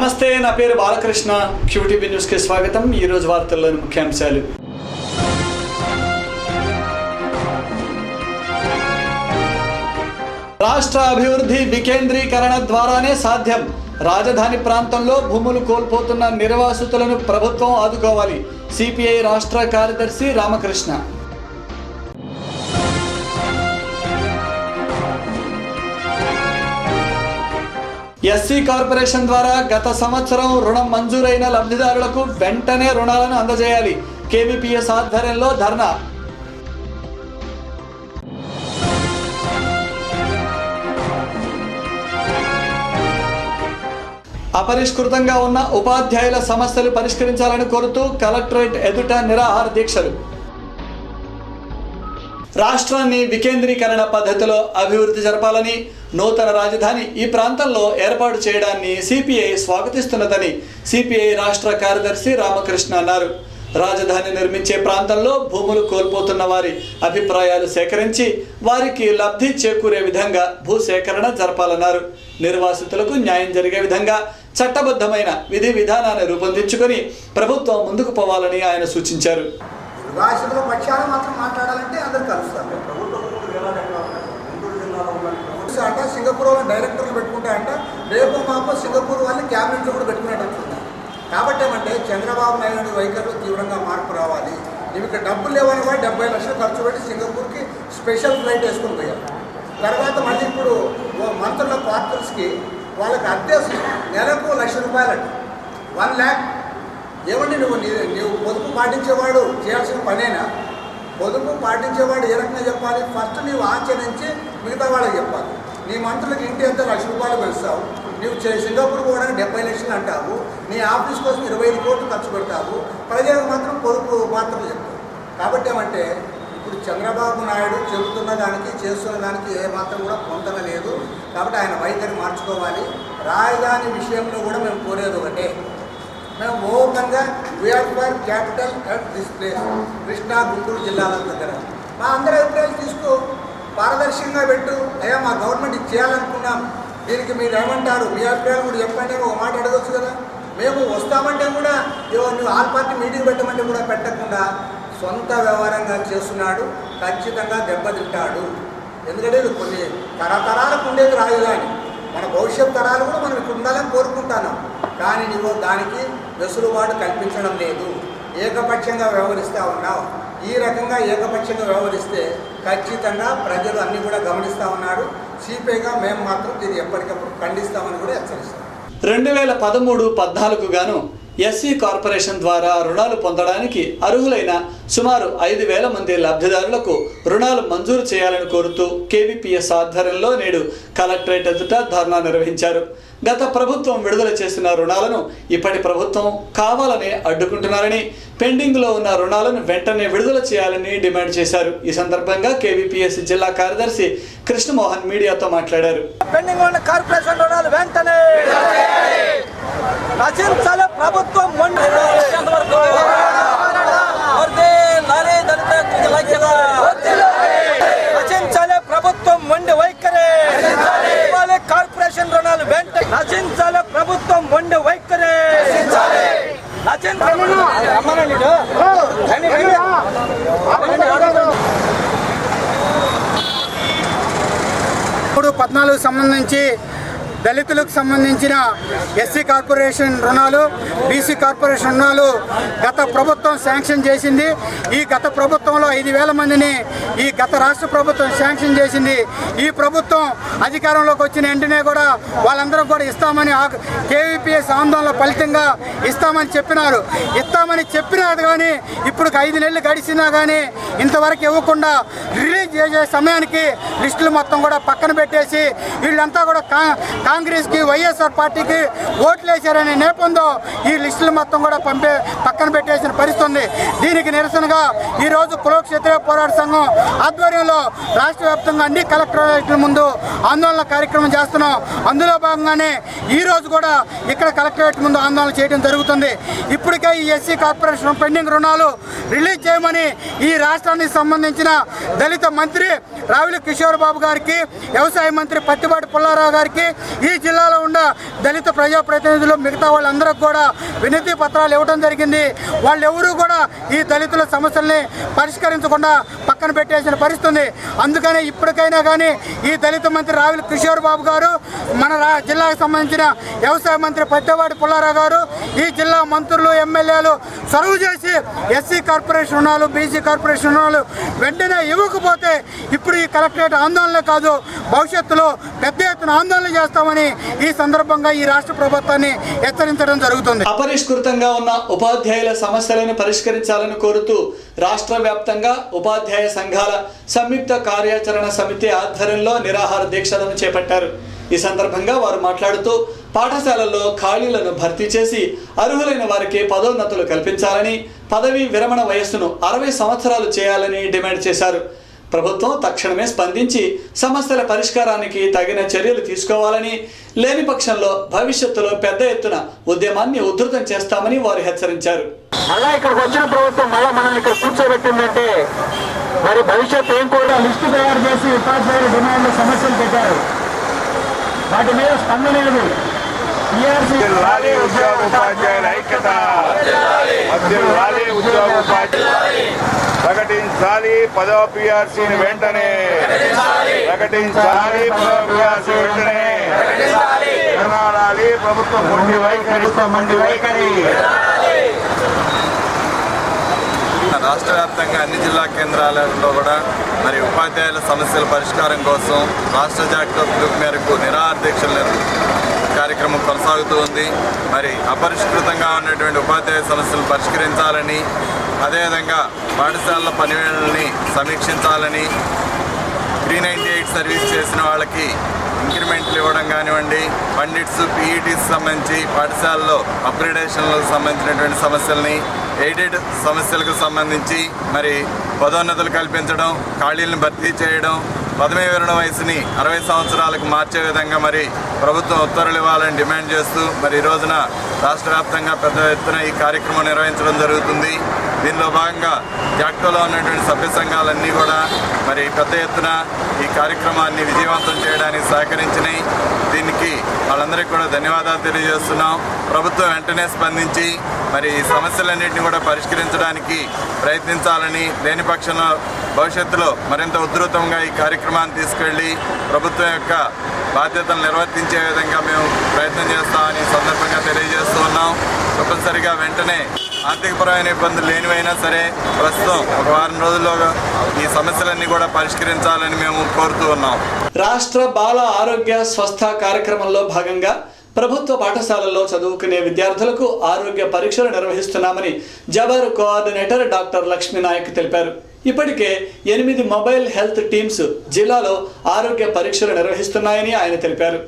నమస్తే, నా పేరు బాలకృష్ణ. క్యూటీవీ న్యూస్ కి స్వాగతం. ఈ రోజు వార్తల్లోని ముఖ్యాంశాలు. రాష్ట్ర అభివృద్ధి వికేంద్రీకరణ ద్వారానే సాధ్యం. రాజధాని ప్రాంతంలో భూములు కోల్పోతున్న నిర్వాసితులను ప్రభుత్వం ఆదుకోవాలి. సిపిఐ రాష్ట్ర కార్యదర్శి రామకృష్ణ. ఎస్సీ కార్పొరేషన్ ద్వారా గత సంవత్సరం రుణం మంజూరైన లబ్ధిదారులకు వెంటనే రుణాలను అందజేయాలి. కేవీపీఎస్ ఆధ్వర్యంలో ధర్నా. అపరిష్కృతంగా ఉన్న ఉపాధ్యాయుల సమస్యలు పరిష్కరించాలని కోరుతూ కలెక్టరేట్ ఎదుట నిరాహార దీక్షలు. రాష్ట్రాన్ని వికేంద్రీకరణ పద్ధతిలో అభివృద్ధి జరపాలని, నూతన రాజధాని ఈ ప్రాంతంలో ఏర్పాటు చేయడాన్ని సిపిఐ స్వాగతిస్తున్నదని సిపిఐ రాష్ట్ర కార్యదర్శి రామకృష్ణ అన్నారు. రాజధాని నిర్మించే ప్రాంతంలో భూములు కోల్పోతున్న వారి అభిప్రాయాలు సేకరించి వారికి లబ్ధి చేకూరే విధంగా భూసేకరణ జరపాలన్నారు. నిర్వాసితులకు న్యాయం జరిగే విధంగా చట్టబద్ధమైన విధి విధానాన్ని రూపొందించుకొని ప్రభుత్వం ముందుకు పోవాలని ఆయన సూచించారు. నిర్వాసితుల పక్షాన మాత్రం మాట్లాడాలంటే అందరు కలుస్తారు. అంటే సింగపూర్ వాళ్ళని డైరెక్టర్లు పెట్టుకుంటాయంట, రేపు మాకు సింగపూర్ వాళ్ళని క్యాబినెట్లో కూడా పెట్టుకునేటట్టు. కాబట్టి ఏమంటే చంద్రబాబు నాయుడు వైఖరిలో తీవ్రంగా మార్పు రావాలి. ఇవి ఇక్కడ డబ్బులు లేవని కూడా 70 లక్షలు ఖర్చు పెట్టి సింగపూర్కి స్పెషల్ ఫ్లైట్ వేసుకొని పోయారు. తర్వాత మళ్ళీ ఇప్పుడు మంత్రుల క్వార్టర్స్కి వాళ్ళకి అద్దె నెలకు ₹1,00,000 1 lakh. ఏమండి నువ్వు పొదుపు పాటించేవాడు చేయాల్సిన పనేనా? పొదుపు పాటించేవాడు ఏ రకంగా చెప్పాలి? ఫస్ట్ నీవు ఆచరించి మిగతా వాళ్ళకి చెప్పాలి. నీ మంత్రులకు ఇంటి ఎంత ₹1,00,000 పెంచుతావు, నువ్వు సింగపూర్ పోవడానికి 70 లక్షలు అంటావు, నీ ఆఫీస్ కోసం 25 కోట్లు ఖర్చు పెడతావు, ప్రజలకు మాత్రం పొదుపు మాత్రం చెప్తావు. కాబట్టి ఏమంటే ఇప్పుడు చంద్రబాబు నాయుడు చెబుతున్న దానికి చేస్తున్న దానికి ఏమాత్రం కూడా పొందన లేదు. కాబట్టి ఆయన వైఖరి మార్చుకోవాలి. రాజధాని విషయంలో కూడా మేము కోరేది ఒకటే, మేము ఓపెన్గా we are for capital at this place, Krishna Guntur జిల్లాల దగ్గర మా అందరి అభిప్రాయాలు తీసుకో, పారదర్శకంగా పెట్టు. అయ్యా మా గవర్నమెంట్ ఇది చేయాలనుకున్నాం, దీనికి మీరు ఏమంటారు, మీ అభిప్రాయాలు కూడా చెప్పండి, ఒక మాట అడగచ్చు కదా. మేము వస్తామంటే కూడా నువ్వు ఆల్ పార్టీ మీటింగ్ పెట్టమంటే కూడా పెట్టకుండా సొంత వ్యవహారంగా చేస్తున్నాడు. ఖచ్చితంగా దెబ్బతింటాడు. ఎందుకంటే ఇది కొన్ని తరతరాలకు ఉండేది రాజధాని, మన భవిష్యత్ తరాలు కూడా మనం ఇక్కడ ఉండాలని కోరుకుంటున్నాం. కానీ నువ్వు దానికి వెసులుబాటు కల్పించడం లేదు, ఏకపక్షంగా వ్యవహరిస్తూ ఉన్నావు. ఈ రకంగా ఏకపక్షంగా వ్యవహరిస్తే ఖచ్చితంగా ప్రజలు అన్నీ కూడా గమనిస్తూ ఉన్నారు. సిపిఐగా మేము మాత్రం దీన్ని ఎప్పటికప్పుడు ఖండిస్తామని కూడా హెచ్చరిస్తాం. 2013-14 గాను ఎస్సీ కార్పొరేషన్ ద్వారా రుణాలు పొందడానికి అర్హులైన సుమారు 5,000 మంది లబ్ధిదారులకు రుణాలు మంజూరు చేయాలని కోరుతూ కేవీపీఎస్ ఆధ్వర్యంలో నేడు కలెక్టరేట్ ఎదుట ధర్నా నిర్వహించారు. గత ప్రభుత్వం విడుదల చేసిన రుణాలను ఇప్పటి ప్రభుత్వం కావాలని అడ్డుకుంటున్నారని, పెండింగ్లో ఉన్న రుణాలను వెంటనే విడుదల చేయాలని డిమాండ్ చేశారు. ఈ సందర్భంగా కేవీపీఎస్ జిల్లా కార్యదర్శి కృష్ణమోహన్ మీడియాతో మాట్లాడారు. పెండింగ్ ఉన్న కార్పొరేషన్ రుణాలు వెంటనే రచించాలి ప్రభుత్వం. రచించాలి ప్రభుత్వం మొండి వైఖరి. కార్పొరేషన్ రుణాలు వెంటనే రచించాలి ప్రభుత్వం మొండి వైఖరి. 14 సంబంధించి దళితులకు సంబంధించిన ఎస్సీ కార్పొరేషన్ రుణాలు, బీసీ కార్పొరేషన్ రుణాలు గత ప్రభుత్వం శాంక్షన్ చేసింది. ఈ గత ప్రభుత్వంలో 5,000 మందిని ఈ గత రాష్ట్ర ప్రభుత్వం శాంక్షన్ చేసింది. ఈ ప్రభుత్వం అధికారంలోకి వచ్చిన వెంటనే కూడా వాళ్ళందరూ కూడా ఇస్తామని కేవీపీఎస్ ఆందోళన ఫలితంగా ఇస్తామని చెప్పినారు. ఇస్తామని చెప్పినారు కానీ ఇప్పుడు 5 నెలలు గడిచినా కానీ ఇంతవరకు ఇవ్వకుండా రిలీజ్ చేసే సమయానికి లిస్టులు మొత్తం కూడా పక్కన పెట్టేసి వీళ్ళంతా కూడా కాంగ్రెస్కి, వైఎస్ఆర్ పార్టీకి ఓట్లు వేశారనే నేపథ్యంలో ఈ లిస్టులు మొత్తం కూడా పక్కన పక్కన పెట్టేసిన పరిస్థితి ఉంది. దీనికి నిరసనగా ఈరోజు కులక్షేత్రీయ పోరాట సంఘం ఆధ్వర్యంలో రాష్ట్ర వ్యాప్తంగా అన్ని కలెక్టరేట్ల ముందు ఆందోళన కార్యక్రమం చేస్తున్నాం. అందులో భాగంగానే ఈరోజు కూడా ఇక్కడ కలెక్టరేట్ ముందు ఆందోళన చేయడం జరుగుతుంది. ఇప్పటికే ఈ ఎస్సీ కార్పొరేషన్ పెండింగ్ రుణాలు రిలీజ్ చేయమని ఈ రాష్ట్రానికి సంబంధించిన దళిత మంత్రి రావుల కిషోర్ బాబు గారికి, వ్యవసాయ మంత్రి పత్తిపాటి పుల్లారావు గారికి, ఈ జిల్లాలో ఉన్న దళిత ప్రజాప్రతినిధులు మిగతా వాళ్ళందరికీ కూడా వినతి పత్రాలు ఇవ్వడం జరిగింది. వాళ్ళు ఎవరూ కూడా ఈ దళితుల సమస్యల్ని పరిష్కరించకుండా పక్కన పెట్టేసిన పరిస్థితి ఉంది. అందుకని ఇప్పటికైనా కానీ ఈ దళిత మంత్రి రావుల కిషోర్ బాబు గారు, మన జిల్లాకు సంబంధించిన వ్యవసాయ మంత్రి పత్తిపాటి పుల్లారావు గారు, ఈ జిల్లా మంత్రులు, ఎమ్మెల్యేలు చొరవ చేసి ఎస్సీ కార్పొరేషన్ రుణాలు, బీసీ కార్పొరేషన్ రుణాలు వెంటనే ఇవ్వకపోతే ఇప్పుడు ఈ కలెక్టరేట్ ఆందోళన కాదు, భవిష్యత్తులో పెద్ద ఎత్తున ఆందోళన చేస్తామని ఈ సందర్భంగా ఈ రాష్ట్ర ప్రభుత్వాన్ని హెచ్చరించడం జరుగుతుంది. అపరిష్కృతంగా ఉన్న ఉపాధ్యాయుల సమస్యలను పరిష్కరించాలని కోరుతూ రాష్ట్ర వ్యాప్తంగా ఉపాధ్యాయ సంఘాల సంయుక్త కార్యాచరణ సమితి ఆధ్వర్యంలో నిరాహార దీక్షలను చేపట్టారు. ఈ సందర్భంగా వారు మాట్లాడుతూ పాఠశాలల్లో ఖాళీలను భర్తీ చేసి అర్హులైన వారికి పదోన్నతులు కల్పించాలని, పదవీ విరమణ వయస్సును 60 సంవత్సరాలు చేయాలని డిమాండ్ చేశారు. ప్రభుత్వం తక్షణమే స్పందించి సమస్యల పరిష్కారానికి తగిన చర్యలు తీసుకోవాలని, లేని పక్షంలో భవిష్యత్తులో పెద్ద ఎత్తున ఉద్యమాన్ని ఉధృతం చేస్తామని వారు హెచ్చరించారు. మళ్ళా ఇక్కడికి వచ్చిన ప్రభుత్వం మళ్ళా మనం ఇక్కడ కూర్చోబెట్టిందంటే మరి భవిష్యత్తు ఏం కూడా లిస్టు తయారు చేసి ఉపాధ్యాయుల డిమాండ్లు సమస్యలు పెట్టారు. వాటి మీద స్పందన లేదు. ప్రకటించాలి పదవ పిఆర్సీని వెంటనే, ప్రకటించాలి పదవ పిఆర్సీ వెంటనే, వినాలి ప్రభుత్వం మొండి వైఖరి. రాష్ట్ర వ్యాప్తంగా అన్ని జిల్లా కేంద్రాలలో కూడా మరి ఉపాధ్యాయుల సమస్యల పరిష్కారం కోసం రాష్ట్ర జాతీయ పిలుపు మేరకు నిరాహార దీక్షల కార్యక్రమం కొనసాగుతూ ఉంది. మరి అపరిష్కృతంగా ఉన్నటువంటి ఉపాధ్యాయ సమస్యలు పరిష్కరించాలని, అదేవిధంగా పాఠశాలల పనివేళల్ని సమీక్షించాలని, 398 సర్వీస్ చేసిన వాళ్ళకి ఇంక్రిమెంట్లు ఇవ్వడం కానివ్వండి, పండిట్స్, పీఈటీస్ సంబంధించి పాఠశాలలో అప్గ్రేడేషన్లకు సంబంధించినటువంటి సమస్యల్ని, ఎయిడెడ్ సమస్యలకు సంబంధించి మరి పదోన్నతులు కల్పించడం, ఖాళీలను భర్తీ చేయడం, పదవీ విరమణ వయసుని 60 సంవత్సరాలకు మార్చే విధంగా మరి ప్రభుత్వం ఉత్తర్వులు ఇవ్వాలని డిమాండ్ చేస్తూ మరి ఈ రోజున రాష్ట్ర వ్యాప్తంగా పెద్ద ఎత్తున ఈ కార్యక్రమం నిర్వహించడం జరుగుతుంది. దీనిలో భాగంగా జాక్టోలో ఉన్నటువంటి సభ్య సంఘాలన్నీ కూడా మరి పెద్ద ఎత్తున ఈ కార్యక్రమాన్ని విజయవంతం చేయడానికి సహకరించినాయి. దీనికి వాళ్ళందరికీ కూడా ధన్యవాదాలు తెలియజేస్తున్నాం. ప్రభుత్వం వెంటనే స్పందించి మరి ఈ సమస్యలన్నింటినీ కూడా పరిష్కరించడానికి ప్రయత్నించాలని, లేని పక్షంలో భవిష్యత్తులో మరింత ఉధృతంగా ఈ కార్యక్రమాన్ని తీసుకెళ్లి ప్రభుత్వం యొక్క బాధ్యతలు నిర్వర్తించే విధంగా మేము ప్రయత్నం చేస్తామని సందర్భంగా తెలియజేస్తూ ఉన్నాం. తప్పనిసరిగా వెంటనే ఆర్థికపరమైన ఇబ్బందులు లేనివైనా సరే ప్రస్తుతం ఒక వారం రోజుల్లో ఈ సమస్యలన్నీ కూడా పరిష్కరించాలని మేము కోరుతూ ఉన్నాం. రాష్ట్ర బాల ఆరోగ్య స్వస్థ కార్యక్రమంలో భాగంగా ప్రభుత్వ పాఠశాలల్లో చదువుకునే విద్యార్థులకు ఆరోగ్య పరీక్షలు నిర్వహిస్తున్నామని జబారు కోఆర్డినేటర్ డాక్టర్ లక్ష్మీనాయక్ తెలిపారు. ఇప్పటికే 8 మొబైల్ హెల్త్ టీమ్స్ జిల్లాలో ఆరోగ్య పరీక్షలు నిర్వహిస్తున్నాయని ఆయన తెలిపారు.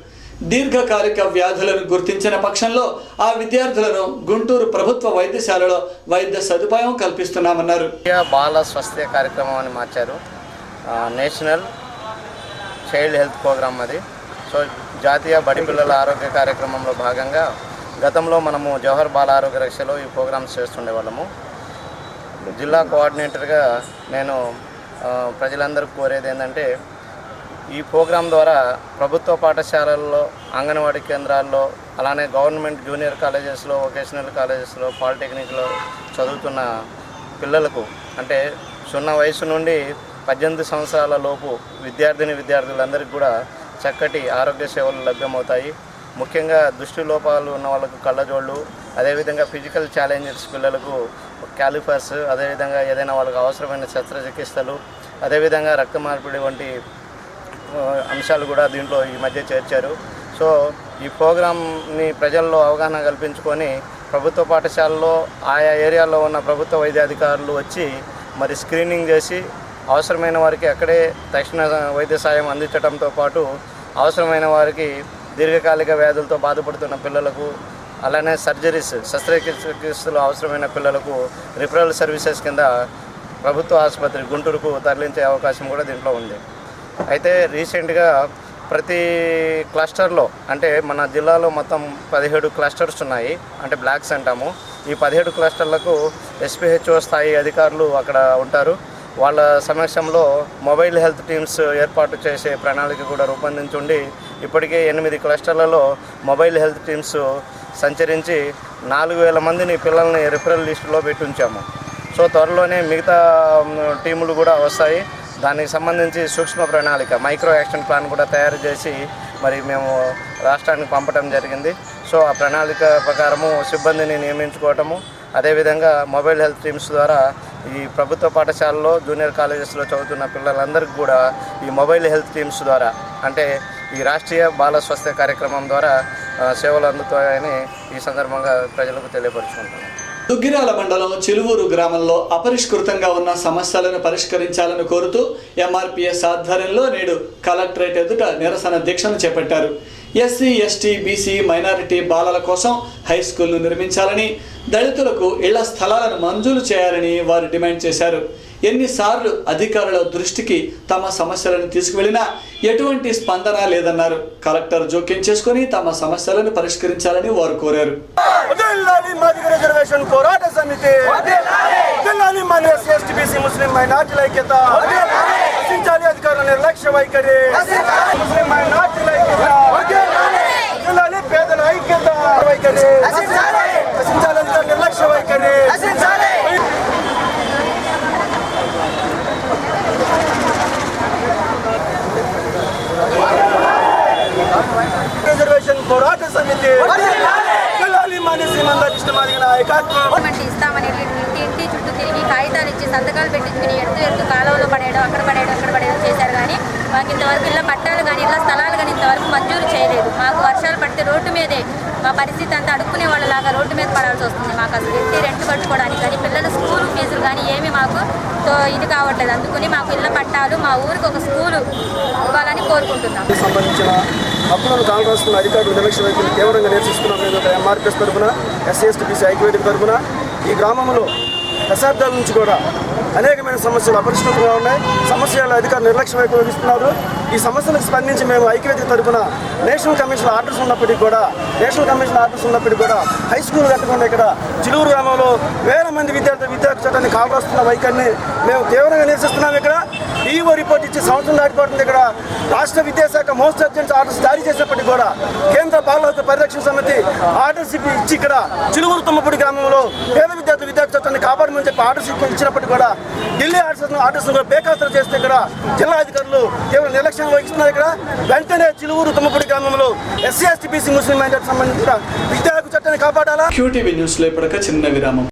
దీర్ఘకాలిక వ్యాధులను గుర్తించిన పక్షంలో ఆ విద్యార్థులను గుంటూరు ప్రభుత్వ వైద్యశాలలో వైద్య సదుపాయం కల్పిస్తున్నామన్నారు. బాల స్వాస్థ్య కార్యక్రమం అని మార్చారు. నేషనల్ చైల్డ్ హెల్త్ ప్రోగ్రామ్ అది. సో జాతీయ బడి పిల్లల ఆరోగ్య కార్యక్రమంలో భాగంగా గతంలో మనము జవహర్ బాల ఆరోగ్య రక్షలో ఈ ప్రోగ్రామ్స్ చేస్తుండే వాళ్ళము. జిల్లా కోఆర్డినేటర్గా నేను ప్రజలందరికీ కోరేది ఏంటంటే, ఈ ప్రోగ్రాం ద్వారా ప్రభుత్వ పాఠశాలల్లో, అంగన్వాడీ కేంద్రాల్లో, అలానే గవర్నమెంట్ జూనియర్ కాలేజెస్లో, వొకేషనల్ కాలేజెస్లో, పాలిటెక్నిక్లో చదువుతున్న పిల్లలకు అంటే 0 వయసు నుండి 18 సంవత్సరాల లోపు విద్యార్థులందరికీ కూడా చక్కటి ఆరోగ్య సేవలు లభ్యమవుతాయి. ముఖ్యంగా దృష్టి లోపాలు ఉన్న వాళ్ళకు కళ్ళజోళ్ళు, అదేవిధంగా ఫిజికల్ ఛాలెంజెస్ పిల్లలకు క్యాలిఫర్స్, అదేవిధంగా ఏదైనా వాళ్ళకి అవసరమైన శస్త్రచికిత్సలు, అదేవిధంగా రక్త మార్పిడి వంటి అంశాలు కూడా దీంట్లో ఈ మధ్య చేర్చారు. సో ఈ ప్రోగ్రామ్ని ప్రజల్లో అవగాహన కల్పించుకొని ప్రభుత్వ పాఠశాలలో ఆయా ఏరియాలో ఉన్న ప్రభుత్వ వైద్యాధికారులు వచ్చి మరి స్క్రీనింగ్ చేసి అవసరమైన వారికి అక్కడే తక్షణ వైద్య సాయం అందించడంతో పాటు అవసరమైన వారికి దీర్ఘకాలిక వ్యాధులతో బాధపడుతున్న పిల్లలకు అలానే సర్జరీస్ శస్త్రచికిత్సలు అవసరమైన పిల్లలకు రిఫరల్ సర్వీసెస్ కింద ప్రభుత్వ ఆసుపత్రి గుంటూరుకు తరలించే అవకాశం కూడా దీంట్లో ఉంది. అయితే రీసెంట్గా ప్రతి క్లస్టర్లో అంటే మన జిల్లాలో మొత్తం 17 క్లస్టర్స్ ఉన్నాయి, అంటే బ్లాక్స్ అంటాము. ఈ 17 క్లస్టర్లకు SPHO స్థాయి అధికారులు అక్కడ ఉంటారు. వాళ్ళ సమక్షంలో మొబైల్ హెల్త్ టీమ్స్ ఏర్పాటు చేసే ప్రణాళిక కూడా రూపొందించుండి ఇప్పటికే 8 క్లస్టర్లలో మొబైల్ హెల్త్ టీమ్స్ సంచరించి 4000 మందిని పిల్లల్ని రిఫరల్ లిస్టులో పెట్టి ఉంచాము. సో త్వరలోనే మిగతా టీములు కూడా వస్తాయి. దానికి సంబంధించి సూక్ష్మ ప్రణాళిక మైక్రో యాక్షన్ ప్లాన్ కూడా తయారు చేసి మరి మేము రాష్ట్రానికి పంపడం జరిగింది. సో ఆ ప్రణాళిక ప్రకారము సిబ్బందిని నియమించుకోవటము, అదేవిధంగా మొబైల్ హెల్త్ టీమ్స్ ద్వారా ఈ ప్రభుత్వ పాఠశాలలో జూనియర్ కాలేజెస్లో చదువుతున్న పిల్లలందరికీ కూడా ఈ మొబైల్ హెల్త్ టీమ్స్ ద్వారా అంటే ఈ రాష్ట్రీయ బాల స్వాస్థ్య కార్యక్రమం ద్వారా సేవలు అందుతాయని ఈ సందర్భంగా ప్రజలకు తెలియపరుచుకుంటున్నాను. దుగ్గిరాల మండలం చిలువూరు గ్రామంలో అపరిష్కృతంగా ఉన్న సమస్యలను పరిష్కరించాలని కోరుతూ MRPS ఆధ్వర్యంలో నేడు కలెక్టరేట్ ఎదుట నిరసన దీక్షను చేపట్టారు. SC, ST, BC మైనారిటీ బాలల కోసం హై స్కూల్ను నిర్మించాలని, దళితులకు ఇళ్ల స్థలాలను మంజూరు చేయాలని వారు డిమాండ్ చేశారు. ఎన్నిసార్లు అధికారుల దృష్టికి తమ సమస్యలను తీసుకువెళ్లినా ఎటువంటి స్పందన లేదన్నారు. కలెక్టర్ జోక్యం చేసుకుని తమ సమస్యలను పరిష్కరించాలని వారు కోరారు. రిజర్వేషన్ పోరాట సమితి ముస్లిం మైనార్టీల ఐక్యత, రక్షించాలి అధికారుల నిర్లక్ష్య వైఖరి, ముస్లిం మైనార్టీల ఐక్యత, పేదల ఐక్యత వైఖరి, రక్షించాలి అధికారుల నిర్లక్ష్య వైఖరి. రిజర్వేషన్ పోరాట సమితి ఇస్తామని ఇంటి చుట్టూ తిరిగి కాగితాలు ఇచ్చి సంతకాలు పెట్టించుకుని ఎత్తు కాలువలో పడేయడం, అక్కడ పడేయడం చేశారు. కానీ మాకు ఇంతవరకు ఇళ్ళ పట్టాలు కానీ ఇళ్ళ స్థలాలు కానీ ఇంతవరకు మంజూరు చేయలేదు. మాకు వర్షాలు పడితే రోడ్డు మీదే మా పరిస్థితి అంతా అడుక్కునే వాళ్ళలాగా రోడ్డు మీద పడాల్సి వస్తుంది. మాకు అసలు రెంట్ కట్టుకోవడానికి కానీ పిల్లల స్కూల్ ఫీజులు కానీ ఏమి మాకు ఇది కావట్లేదు. అందుకని మాకు ఇళ్ళ పట్టాలు, మా ఊరికి ఒక స్కూలు ఇవ్వాలని కోరుకుంటున్నాం. సంబంధించిన హక్కులను కాంగ్రెస్ అధికారులు నిర్లక్ష్య వైఖరిని తీవ్రంగా నిరసిస్తున్నాం. మేము MRPS తరఫున, SC, ST, BC ఐక్యవేదిక తరఫున ఈ గ్రామంలో దశాబ్దాల నుంచి కూడా అనేకమైన సమస్యలు అపరిష్కృతంగా ఉన్నాయి. సమస్యల అధికారులు నిర్లక్ష్యం వహిస్తున్నారు. ఈ సమస్యలకు స్పందించి మేము ఐక్యవేదిక తరఫున నేషనల్ కమిషన్ ఆర్డర్స్ ఉన్నప్పటికీ కూడా హై స్కూల్ కట్టకుండా ఇక్కడ చిలువూరు గ్రామంలో వేల మంది విద్యా చట్టాన్ని కాపాడుతున్న వైఖరిని మేము తీవ్రంగా నిరసిస్తున్నాం. ఇక్కడ ఈఓ రిపోర్ట్ ఇచ్చి సంవత్సరం దాటిపోతుంది. ఇక్కడ రాష్ట్ర విద్యాశాఖ మోస్ట్ అర్జెంట్ ఆర్డర్స్ జారీ చేసినప్పటికీ కూడా కేంద్ర బాల హక్కు పరిరక్షణ సమితి ఆర్డర్స్ ఇచ్చి ఇక్కడ చిలువూరు తుమ్మపూడి గ్రామంలో పేద విద్యా చట్టాన్ని కాపాడమని చెప్పి ఆర్డర్స్ ఇచ్చినప్పటికీ కూడా ఢిల్లీ ఆర్డర్స్ కూడా బేఖాతరు చేస్తే ఇక్కడ జిల్లా అధికారులు తీవ్ర నిర్లక్ష్యం వహిస్తున్నారు. ఇక్కడ వెంటనే చిలువూరు తుమ్మపూడి గ్రామంలో SC, ST, BC ముస్లిం మైనారిటీకి సంబంధించిన విద్యా హక్కు చట్టాన్ని కాపాడాలా. QTV న్యూస్లో ఇప్పటిక చిన్న విరామం.